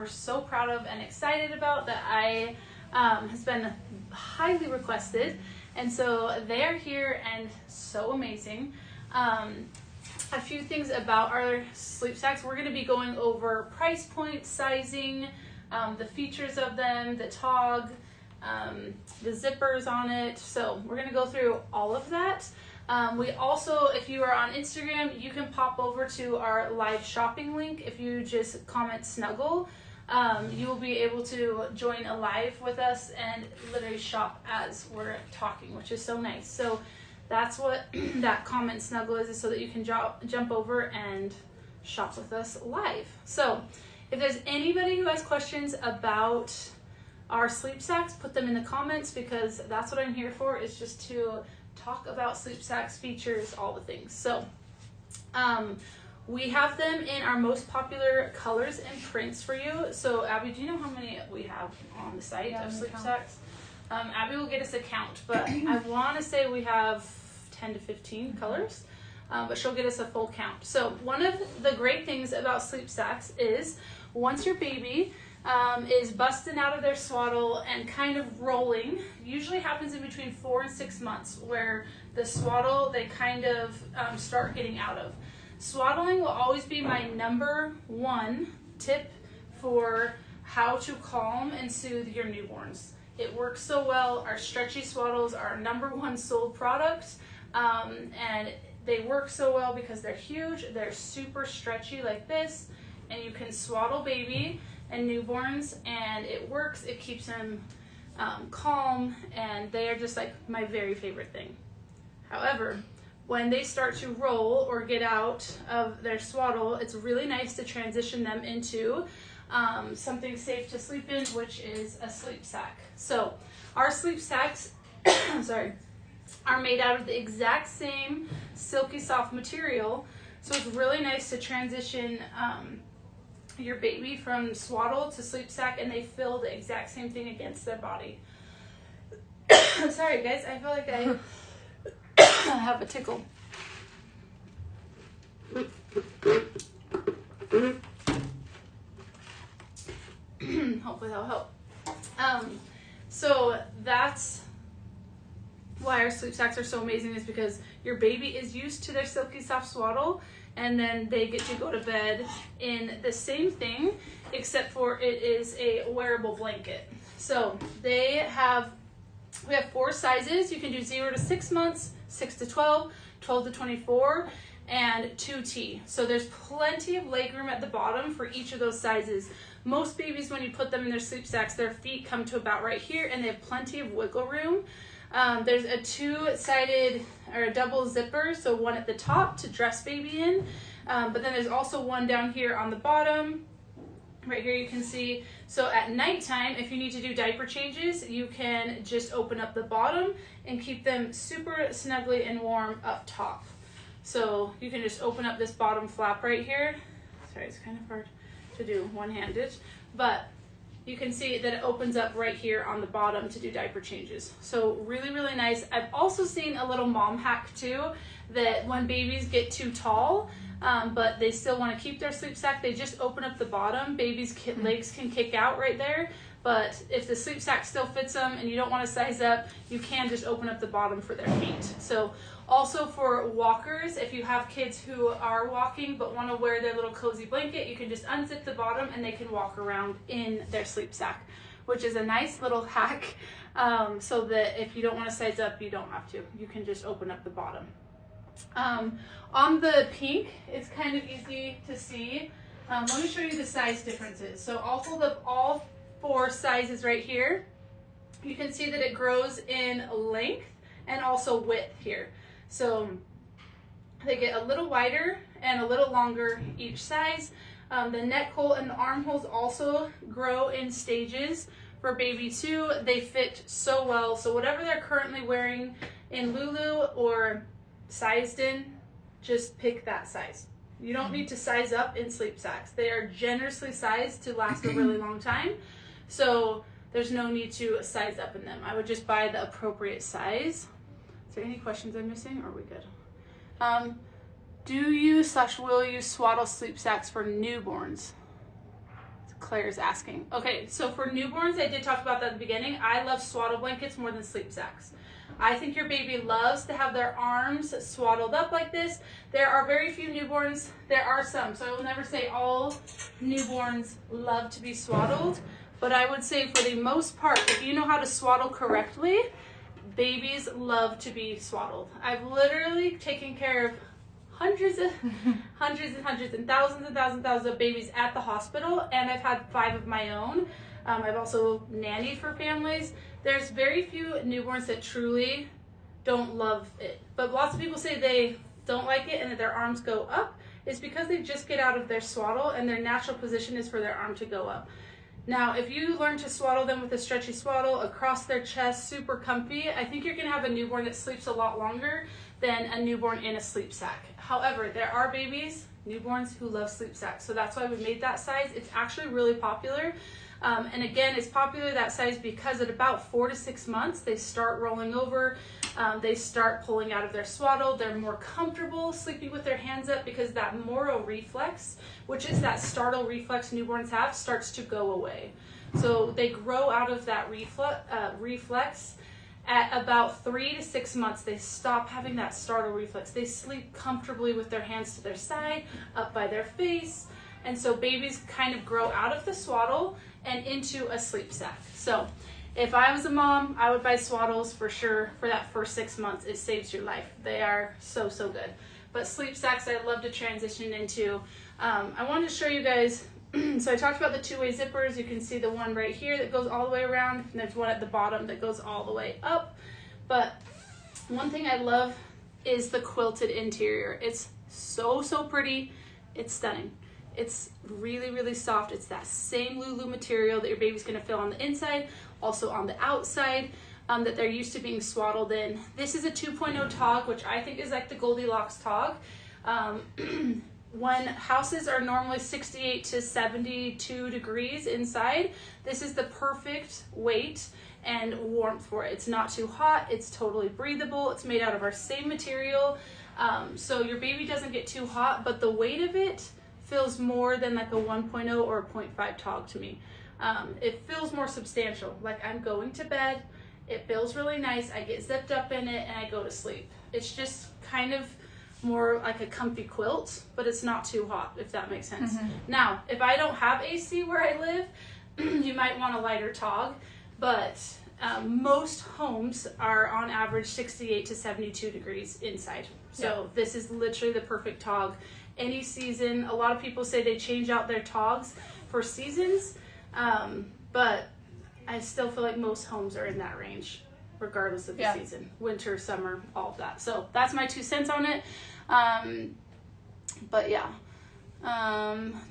we're so proud of and excited about that I has been highly requested, and so they are here and so amazing. A few things about our sleep sacks. We're going to be going over price point, sizing, the features of them, the TOG, the zippers on it. So we're going to go through all of that. We also, if you are on Instagram, you can pop over to our live shopping link. If you just comment Snuggle, you will be able to join a live with us and literally shop as we're talking, which is so nice. So that's what that comment Snuggle is so that you can jump over and shop with us live. So if there's anybody who has questions about our sleep sacks, put them in the comments, because that's what I'm here for, is just to talk about sleep sacks, features, all the things. So we have them in our most popular colors and prints for you. So Abby, do you know how many we have on the site of sleep sacks? Abby will get us a count, but I want to say we have 10 to 15 colors, but she'll get us a full count. So one of the great things about sleep sacks is once your baby is busting out of their swaddle and kind of rolling, usually happens in between 4 and 6 months, where the swaddle they kind of start getting out of. Swaddling will always be my number one tip for how to calm and soothe your newborns. It works so well. Our stretchy swaddles are our number one sold product, and they work so well because they're huge, they're super stretchy like this, and you can swaddle baby and newborns, and it works. It keeps them calm, and they are just like my very favorite thing. However, when they start to roll or get out of their swaddle, it's really nice to transition them into something safe to sleep in, which is a sleep sack. So our sleep sacks are made out of the exact same silky soft material, so it's really nice to transition your baby from swaddle to sleep sack, and they feel the exact same thing against their body. Sorry guys, I feel like I have a tickle. Hopefully that'll help. So that's why our sleep sacks are so amazing, is because your baby is used to their silky soft swaddle, and then they get to go to bed in the same thing, except for it is a wearable blanket. So we have 4 sizes. You can do 0 to 6 months, 6 to 12, 12 to 24, and 2T. So there's plenty of leg room at the bottom for each of those sizes. Most babies, when you put them in their sleep sacks, their feet come to about right here, and they have plenty of wiggle room. There's a 2-sided or a double zipper, so one at the top to dress baby in, but then there's also one down here on the bottom. Right here you can see, so at nighttime, if you need to do diaper changes, you can just open up the bottom and keep them super snugly and warm up top. So you can just open up this bottom flap right here. Sorry, it's kind of hard to do one-handed, but you can see that it opens up right here on the bottom to do diaper changes. So really, really nice. I've also seen a little mom hack too, that when babies get too tall, but they still want to keep their sleep sack, they just open up the bottom. Babies' legs can kick out right there, but if the sleep sack still fits them and you don't want to size up, you can just open up the bottom for their feet. So also for walkers, if you have kids who are walking but want to wear their little cozy blanket, you can just unzip the bottom and they can walk around in their sleep sack, which is a nice little hack, so that if you don't want to size up, you don't have to. You can just open up the bottom. On the pink, it's kind of easy to see. Let me show you the size differences. So I'll hold up all 4 sizes right here. You can see that it grows in length and also width here. So they get a little wider and a little longer each size. The neck hole and the armholes also grow in stages for baby too. They fit so well. So whatever they're currently wearing in Lulu or sized in, just pick that size. You don't need to size up in sleep sacks. They are generously sized to last a really long time. So there's no need to size up in them. I would just buy the appropriate size. Is there any questions I'm missing, or are we good? Do you / will you swaddle sleep sacks for newborns? That's a Claire's asking. Okay, so for newborns, I did talk about that at the beginning. I love swaddle blankets more than sleep sacks. I think your baby loves to have their arms swaddled up like this. There are very few newborns. There are some, so I will never say all newborns love to be swaddled, but I would say for the most part, if you know how to swaddle correctly, babies love to be swaddled. I've literally taken care of hundreds and thousands of babies at the hospital, and I've had 5 of my own. I've also nannied for families. There's very few newborns that truly don't love it, but lots of people say they don't like it and that their arms go up. It's because they just get out of their swaddle and their natural position is for their arm to go up. Now, if you learn to swaddle them with a stretchy swaddle across their chest, super comfy, I think you're gonna have a newborn that sleeps a lot longer than a newborn in a sleep sack. However, there are babies, newborns, who love sleep sacks, so that's why we made that size. It's actually really popular. And again, it's popular that size because at about 4 to 6 months, they start rolling over, they start pulling out of their swaddle, they're more comfortable sleeping with their hands up because that Moro reflex, which is that startle reflex newborns have, starts to go away. So they grow out of that reflex at about 3 to 6 months. They stop having that startle reflex. They sleep comfortably with their hands to their side, up by their face, and so babies kind of grow out of the swaddle and into a sleep sack. So if I was a mom, I would buy swaddles for sure for that first 6 months. It saves your life. They are so, so good. But sleep sacks I'd love to transition into. I wanted to show you guys, so I talked about the 2-way zippers. You can see the one right here that goes all the way around, and there's one at the bottom that goes all the way up. But one thing I love is the quilted interior. It's so, so pretty. It's stunning. It's really, really soft. It's that same Lulu material that your baby's gonna feel on the inside, also on the outside, that they're used to being swaddled in. This is a 2.0 TOG, which I think is like the Goldilocks TOG. When houses are normally 68 to 72 degrees inside, this is the perfect weight and warmth for it. It's not too hot, it's totally breathable, it's made out of our same material, so your baby doesn't get too hot, but the weight of it feels more than like a 1.0 or a 0.5 TOG to me. It feels more substantial, like I'm going to bed, it feels really nice, I get zipped up in it, and I go to sleep. It's just kind of more like a comfy quilt, but it's not too hot, if that makes sense. Now, if I don't have AC where I live, you might want a lighter TOG, but most homes are on average 68 to 72 degrees inside. So this is literally the perfect TOG. Any season, a lot of people say they change out their TOGs for seasons, but I still feel like most homes are in that range, regardless of the season, winter, summer, all of that. So that's my 2 cents on it. But yeah,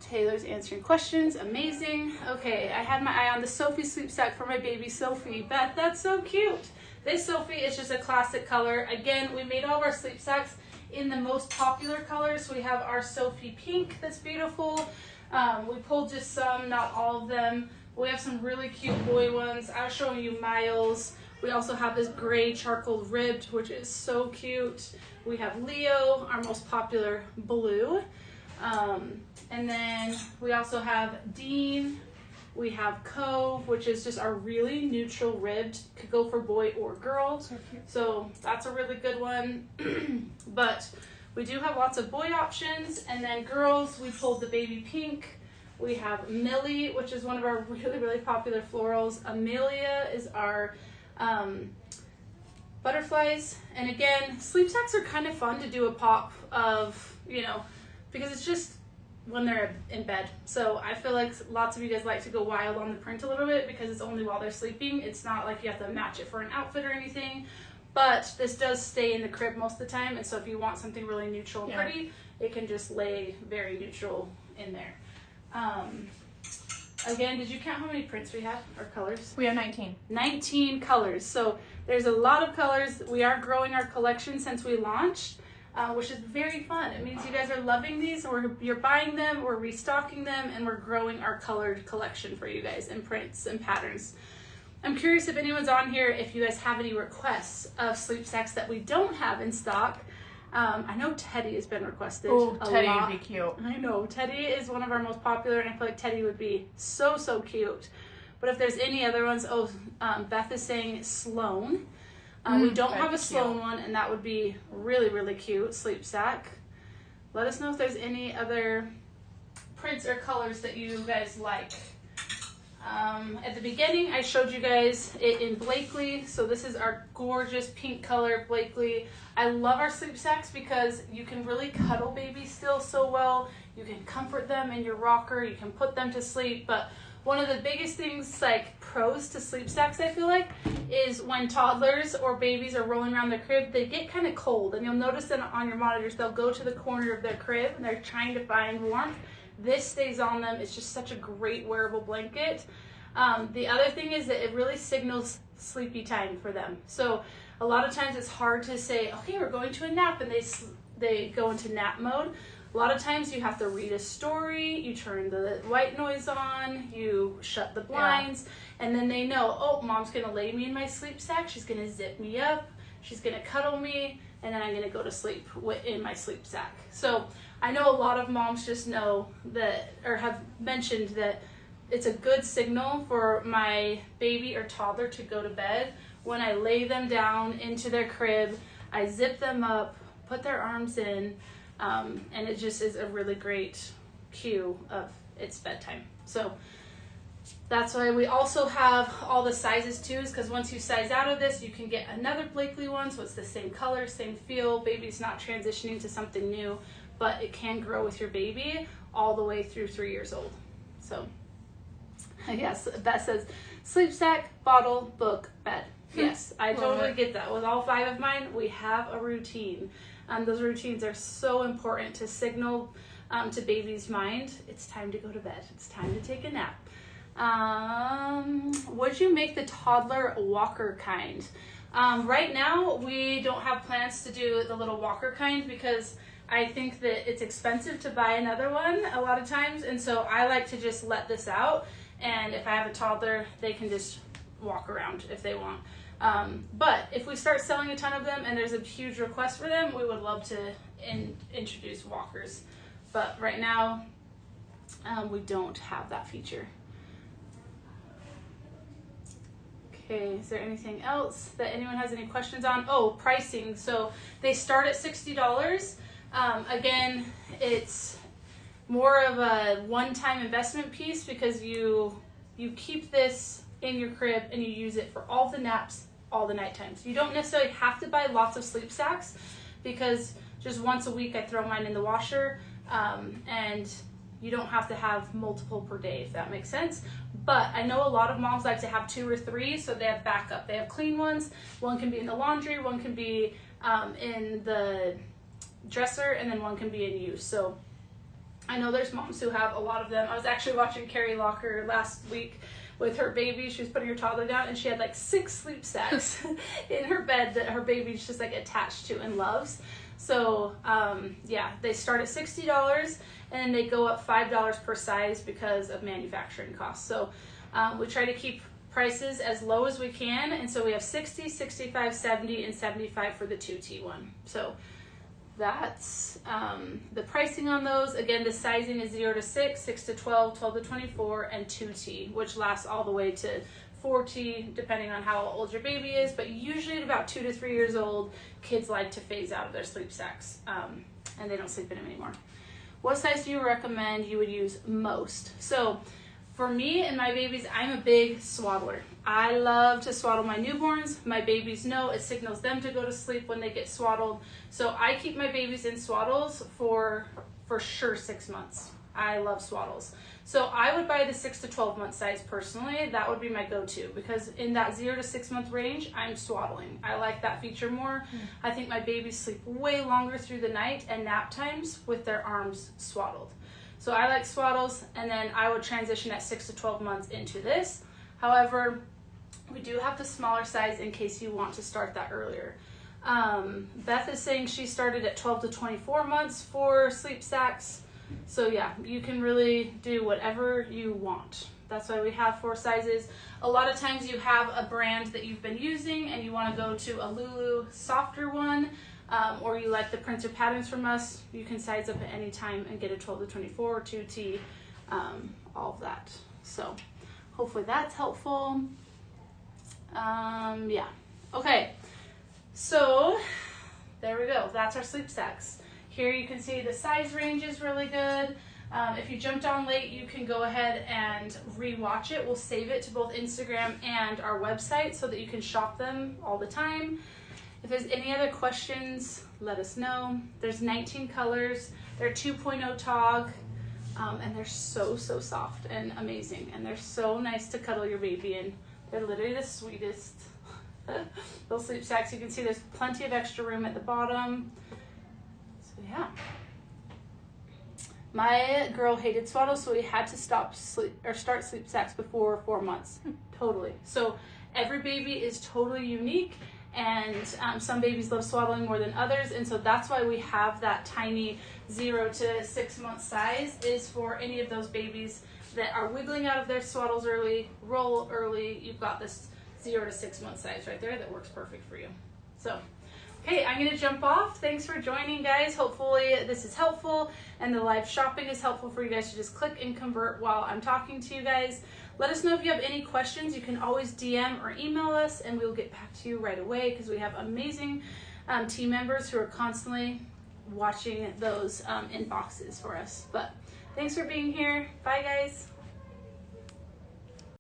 Taylor's answering questions. Amazing. Okay, I had my eye on the Sophie sleep sack for my baby Sophie. Beth, that's so cute. This Sophie is just a classic color. Again, we made all of our sleep sacks in the most popular colors. We have our Sophie pink that's beautiful. We pulled just some, not all of them. We have some really cute boy ones. I was showing you Miles. We also have this gray charcoal ribbed, which is so cute. We have Leo, our most popular blue. And then we also have Dean. We have Cove, which is just our really neutral ribbed. Could go for boy or girl. So that's a really good one. But we do have lots of boy options. And then girls, we pulled the baby pink. We have Millie, which is one of our really, really popular florals. Amelia is our butterflies. And again, sleep sacks are kind of fun to do a pop of, you know, because it's just when they're in bed. So I feel like lots of you guys like to go wild on the print a little bit because it's only while they're sleeping. It's not like you have to match it for an outfit or anything, but this does stay in the crib most of the time. And so if you want something really neutral and pretty, it can just lay very neutral in there. Again, did you count how many prints we have or colors? We have 19. 19 colors. So there's a lot of colors. We are growing our collection since we launched, which is very fun. It means you guys are loving these, or you're buying them, we're restocking them, and we're growing our colored collection for you guys in prints and patterns. I'm curious if anyone's on here, if you guys have any requests of sleep sacks that we don't have in stock. I know Teddy has been requested Oh, a Teddy lot. would be cute. I know. Teddy is one of our most popular, and I feel like Teddy would be so, so cute. But if there's any other ones, Beth is saying Sloan. We don't have a Sloan one, and that would be really, really cute. Sleep sack. Let us know if there's any other prints or colors that you guys like. At the beginning, I showed you guys it in Blakely. So this is our gorgeous pink color Blakely. I love our sleep sacks because you can really cuddle babies still so well. You can comfort them in your rocker. You can put them to sleep. But one of the biggest things, like pros to sleep sacks, I feel like, is when toddlers or babies are rolling around their crib, they get kind of cold. And you'll notice that on your monitors, they'll go to the corner of their crib and they're trying to find warmth. This stays on them. It's just such a great wearable blanket. The other thing is that it really signals sleepy time for them. So a lot of times it's hard to say, okay, we're going to a nap, and they go into nap mode. A lot of times you have to read a story, you turn the white noise on, you shut the blinds, and then they know, oh, mom's going to lay me in my sleep sack, she's going to zip me up, she's going to cuddle me, and then I'm going to go to sleep in my sleep sack. So I know a lot of moms just know that, or have mentioned that it's a good signal for my baby or toddler to go to bed when I lay them down into their crib, I zip them up, put their arms in, and it just is a really great cue of it's bedtime. So that's why we also have all the sizes too, is because once you size out of this, you can get another Blakely one, so it's the same color, same feel, baby's not transitioning to something new, but it can grow with your baby all the way through 3 years old. So yes, Beth says, sleep sack, bottle, book, bed. Yes, I totally get that. With all 5 of mine, we have a routine. Those routines are so important to signal to baby's mind, it's time to go to bed. It's time to take a nap. Would you make the toddler walker kind? Right now, we don't have plans to do the little walker kind because I think that it's expensive to buy another one a lot of times. And so I like to just let this out. And if I have a toddler, they can just walk around if they want. But if we start selling a ton of them and there's a huge request for them, we would love to introduce walkers. But right now, we don't have that feature. Okay, is there anything else that anyone has any questions on? Oh, pricing. So they start at $60. Again, it's more of a one-time investment piece because you keep this in your crib and you use it for all the naps, all the night times. You don't necessarily have to buy lots of sleep sacks because just once a week I throw mine in the washer, and you don't have to have multiple per day, if that makes sense. But I know a lot of moms like to have 2 or 3, so they have backup. They have clean ones. One can be in the laundry, one can be in the dresser, and then one can be in use. So I know there's moms who have a lot of them. I was actually watching Carrie Locker last week with her baby. She was putting her toddler down and she had like 6 sleep sacks in her bed that her baby's just like attached to and loves. So yeah, they start at $60 and they go up $5 per size because of manufacturing costs. So we try to keep prices as low as we can. And so we have 60, 65, 70, and 75 for the 2T one. So that's the pricing on those. Again, the sizing is 0 to 6, 6 to 12, 12 to 24, and 2T, which lasts all the way to 4T, depending on how old your baby is. But usually at about 2 to 3 years old, kids like to phase out of their sleep sacks, and they don't sleep in them anymore. What size do you recommend you would use most? So for me and my babies, I'm a big swaddler. I love to swaddle my newborns. My babies know it signals them to go to sleep when they get swaddled. So I keep my babies in swaddles for sure 6 months. I love swaddles. So I would buy the 6 to 12 month size personally. That would be my go-to because in that 0 to 6 month range, I'm swaddling. I like that feature more. I think my babies sleep way longer through the night and nap times with their arms swaddled. So I like swaddles, and then I would transition at 6 to 12 months into this. However, we do have the smaller size in case you want to start that earlier. Beth is saying she started at 12 to 24 months for sleep sacks. So yeah, you can really do whatever you want. That's why we have 4 sizes. A lot of times you have a brand that you've been using and you want to go to a Lulu softer one. or you like the prints or patterns from us, you can size up at any time and get a 12 to 24, 2T, all of that. So hopefully that's helpful. Yeah. Okay. So there we go. That's our sleep sacks. Here you can see the size range is really good. If you jumped on late, you can go ahead and re-watch it. We'll save it to both Instagram and our website so that you can shop them all the time. If there's any other questions, let us know. There's 19 colors. They're 2.0 TOG, and they're so soft and amazing. And they're so nice to cuddle your baby in. They're literally the sweetest little sleep sacks. You can see there's plenty of extra room at the bottom. So yeah. My girl hated swaddles, so we had to start sleep sacks before 4 months. Totally. So every baby is totally unique, and some babies love swaddling more than others, and so that's why we have that tiny 0 to 6 month size, is for any of those babies that are wiggling out of their swaddles early, roll early. You've got this 0 to 6 month size right there that works perfect for you. So okay, I'm going to jump off. Thanks for joining, guys. Hopefully this is helpful and the live shopping is helpful for you guys to just click and convert while I'm talking to you guys. Let us know if you have any questions. You can always DM or email us and we'll get back to you right away, because we have amazing team members who are constantly watching those inboxes for us. But thanks for being here. Bye, guys.